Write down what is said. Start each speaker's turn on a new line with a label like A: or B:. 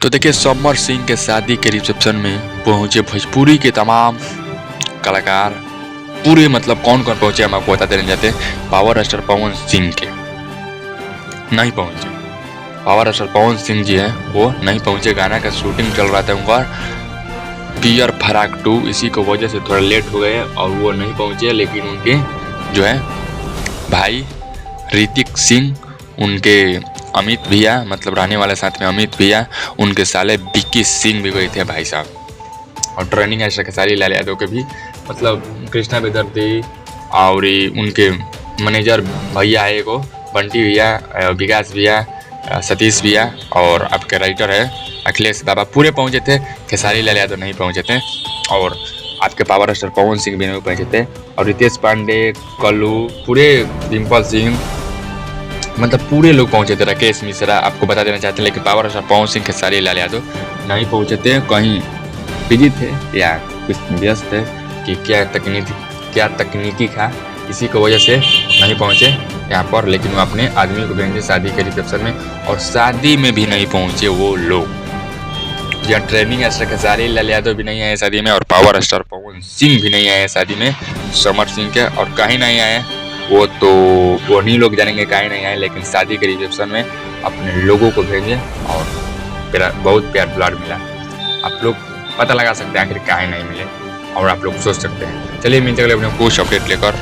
A: तो देखिए समर सिंह के शादी के रिसेप्शन में पहुंचे भोजपुरी के तमाम कलाकार। पूरे मतलब कौन कौन पहुंचे हम आपको बता देने जाते हैं। पावर स्टार पवन सिंह के नहीं पहुंचे। पावर स्टार पवन सिंह जी हैं वो नहीं पहुंचे। गाना का शूटिंग चल रहा था उनका पियर फराक 2, इसी को वजह से थोड़ा लेट हो गए और वो नहीं पहुंचे। लेकिन उनके जो है भाई ऋतिक सिंह, उनके अमित भैया मतलब रहने वाले साथ में अमित भैया, उनके साले विक्की सिंह भी गए थे भाई साहब। और ट्रेनिंग है खेसारी लाल यादव के भी मतलब कृष्णा बेदर्दी और उनके मैनेजर भैया है एगो बंटी भैया, विकास भैया, सतीश भैया और आपके राइटर है अखिलेश बाबा, पूरे पहुंचे थे। खेसारी लाल यादव नहीं पहुंचे थे और आपके पावर स्टार पवन सिंह भी नहीं पहुंचे थे। और रितेश पांडे, कल्लू, पूरे डिम्पल सिंह मतलब पूरे लोग पहुंचे थे। राकेश मिश्रा आपको बता देना चाहते हैं। लेकिन पावर स्टार पवन सिंह, खेसारी लाल यादव नहीं पहुंचे थे। कहीं बिजी थे या कुछ व्यस्त थे कि क्या तकनीकी था, इसी की वजह से नहीं पहुंचे यहाँ पर। लेकिन वो अपने आदमी को भेजे शादी के रिसेप्शन में, और शादी में भी नहीं पहुंचे वो लोग। यहाँ ट्रेनिंग स्टार खेसारी लाल यादव भी नहीं आए शादी में और पावर स्टार पवन सिंह भी नहीं आए शादी में समर सिंह के। और कहीं नहीं आए वो तो वो नहीं लोग जानेंगे कहीं नहीं आए। लेकिन शादी के रिसेप्शन में अपने लोगों को भेजे और बहुत प्यार दुलार मिला। आप लोग पता लगा सकते हैं आखिर कहीं नहीं मिले और आप लोग सोच सकते हैं। चलिए मिलते हैं अपने कुछ अपडेट लेकर।